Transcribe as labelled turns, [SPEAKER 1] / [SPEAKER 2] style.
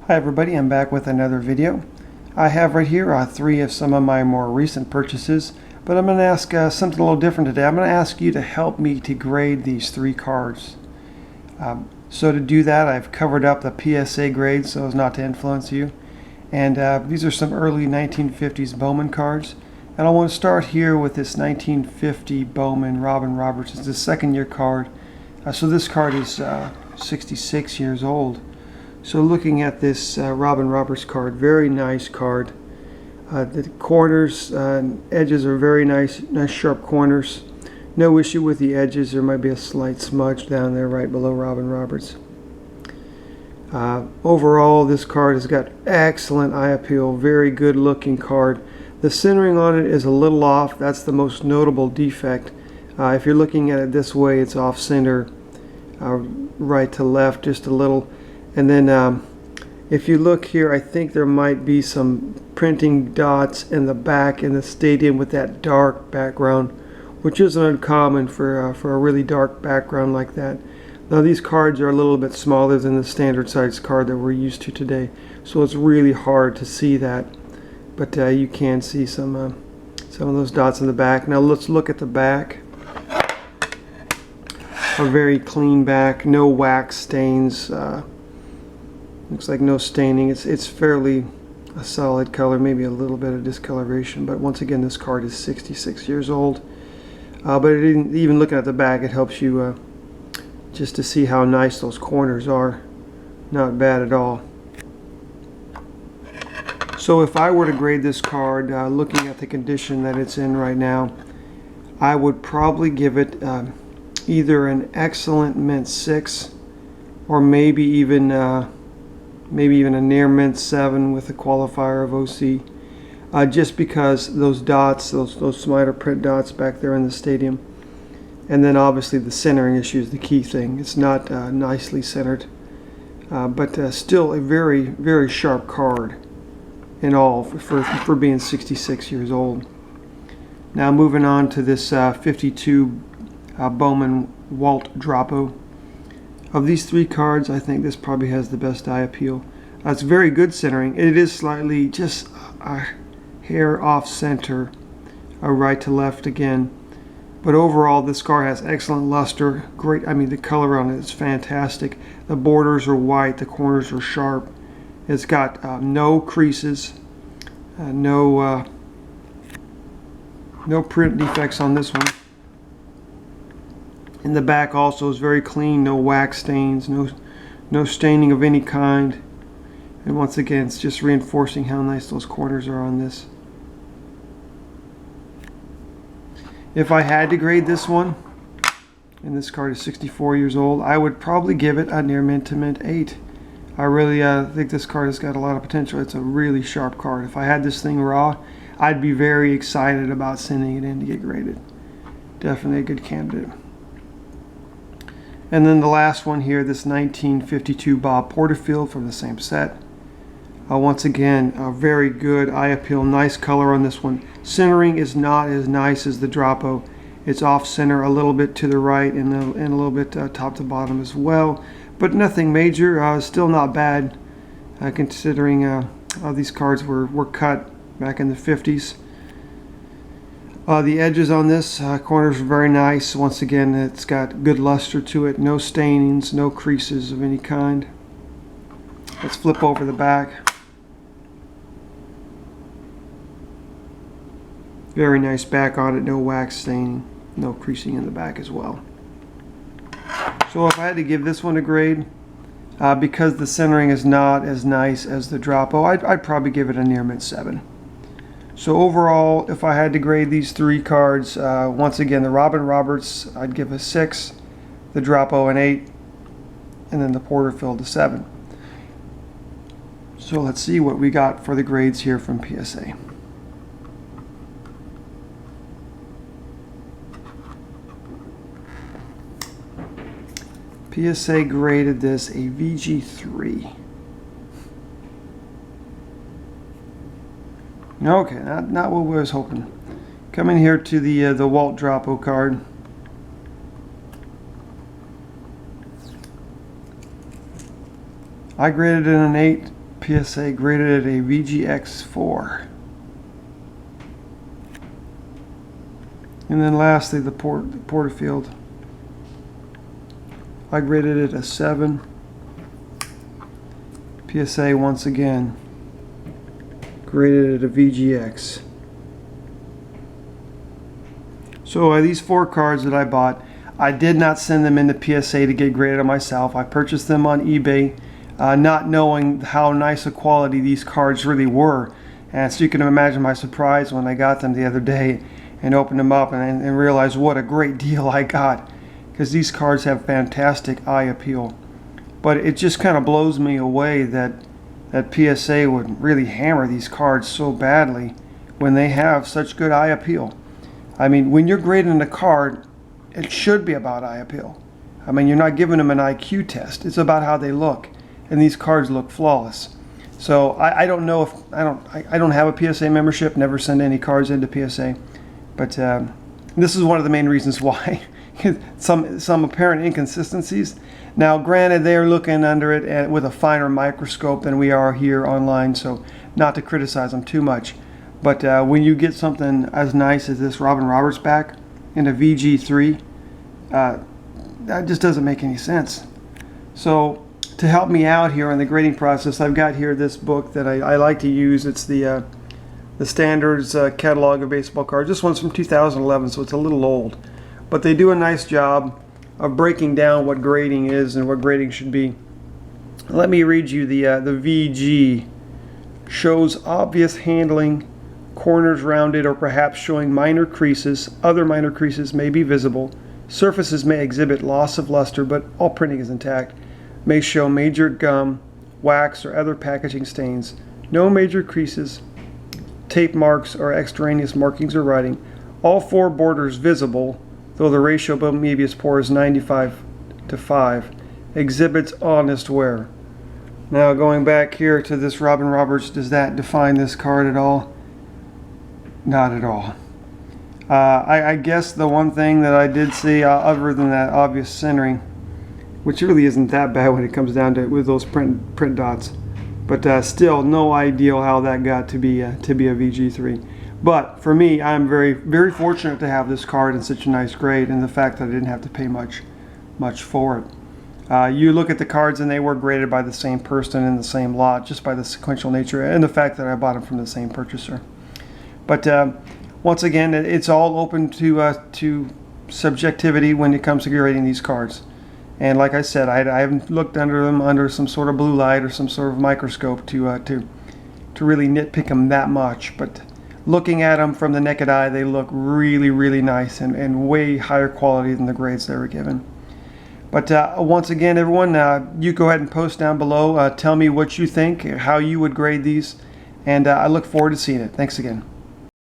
[SPEAKER 1] Hi everybody, I'm back with another video. I have right here 3 of some of my more recent purchases, but I'm going to ask something a little different today. I'm going to ask you to help me to grade these 3 cards. So to do that, I've covered up the PSA grades so as not to influence you. And these are some early 1950s Bowman cards. And I want to start here with this 1950 Bowman Robin Roberts. It's the second year card. So this card is 66 years old. So looking at this Robin Roberts card, very nice card. The corners and edges are very nice sharp corners. No issue with the edges. There might be a slight smudge down there right below Robin Roberts. Overall, this card has got excellent eye appeal, very good looking card. The centering on it is a little off. That's the most notable defect. If you're looking at it this way, it's off center, right to left just a little. And then if you look here, I think there might be some printing dots in the back in the stadium with that dark background, which isn't uncommon for a really dark background like that. Now these cards are a little bit smaller than the standard size card that we're used to today, so it's really hard to see that. But you can see some of those dots in the back. Now let's look at the back. A very clean back, no wax stains. Looks like no staining. It's fairly a solid color, maybe a little bit of discoloration, but once again this card is 66 years old. But even looking at the back, it helps you just to see how nice those corners are. Not bad at all. So if I were to grade this card, looking at the condition that it's in right now, I would probably give it either an excellent mint 6 or maybe even a near mint 7 with a qualifier of OC, just because those dots, those slider print dots back there in the stadium, and then obviously the centering issue is the key thing. It's not nicely centered, but still a very, very sharp card in all for being 66 years old. Now moving on to this 52 Bowman Walt Drapo. Of these 3 cards, I think this probably has the best eye appeal. It's very good centering. It is slightly just a hair off center, right to left again. But overall, this card has excellent luster. Great, I mean the color on it is fantastic. The borders are white, the corners are sharp. It's got no creases, no print defects on this one. In the back also is very clean, no wax stains, no staining of any kind. And once again, it's just reinforcing how nice those corners are on this. If I had to grade this one, and this card is 64 years old, I would probably give it a near mint to mint 8. I really think this card has got a lot of potential. It's a really sharp card. If I had this thing raw, I'd be very excited about sending it in to get graded. Definitely a good candidate. And then the last one here, this 1952 Bob Porterfield from the same set. Once again, a very good eye appeal, nice color on this one. Centering is not as nice as the Drapo. It's off center a little bit to the right and a little bit top to bottom as well. But nothing major, still not bad considering how these cards were cut back in the 50s. The edges on this corners are very nice. Once again, it's got good luster to it. No stainings, no creases of any kind. Let's flip over the back. Very nice back on it. No wax staining, no creasing in the back as well. So if I had to give this one a grade, because the centering is not as nice as the Drapo, I'd probably give it a near mint 7. So overall, if I had to grade these 3 cards, once again, the Robin Roberts, I'd give a 6, the Drapo an 8, and then the Porterfield a 7. So let's see what we got for the grades here from PSA. PSA graded this a VG3. Okay, not what we was hoping. Coming here to the Walt Drapo card. I graded it an 8. PSA graded at a VGX4. And then lastly, the Porterfield. I graded it a 7. PSA once again graded at a VGX. So these 4 cards that I bought, I did not send them into PSA to get graded on myself. I purchased them on eBay, not knowing how nice a quality these cards really were. And so you can imagine my surprise when I got them the other day and opened them up and realized what a great deal I got, because these cards have fantastic eye appeal. But it just kind of blows me away that PSA would really hammer these cards so badly when they have such good eye appeal. I mean, when you're grading a card, it should be about eye appeal. I mean, you're not giving them an IQ test. It's about how they look, and these cards look flawless. So I don't know if I don't have a PSA membership. Never send any cards into PSA, but this is one of the main reasons why. some apparent inconsistencies. Now, granted, they are looking under it with a finer microscope than we are here online, so not to criticize them too much. But when you get something as nice as this Robin Roberts back in a VG3, that just doesn't make any sense. So to help me out here in the grading process, I've got here this book that I like to use. It's the Standards Catalog of Baseball Cards. This one's from 2011, so it's a little old. But they do a nice job of breaking down what grading is and what grading should be. Let me read you the VG. Shows obvious handling, corners rounded or perhaps showing minor creases. Other minor creases may be visible. Surfaces may exhibit loss of luster, but all printing is intact. May show major gum, wax, or other packaging stains. No major creases, tape marks, or extraneous markings or writing. All 4 borders visible, though the ratio of Moebius pore is 95:5. Exhibits honest wear. Now going back here to this Robin Roberts, does that define this card at all? Not at all. I guess the one thing that I did see, other than that obvious centering, which really isn't that bad when it comes down to it with those print dots, but still no idea how that got to be a VG3. But for me, I'm very, very fortunate to have this card in such a nice grade, and the fact that I didn't have to pay much for it. You look at the cards and they were graded by the same person in the same lot, just by the sequential nature and the fact that I bought them from the same purchaser. But once again, it's all open to subjectivity when it comes to grading these cards. And like I said, I haven't looked under them under some sort of blue light or some sort of microscope to really nitpick them that much. But looking at them from the naked eye, they look really, really nice and way higher quality than the grades they were given. But once again, everyone, you go ahead and post down below. Tell me what you think, how you would grade these, and I look forward to seeing it. Thanks again.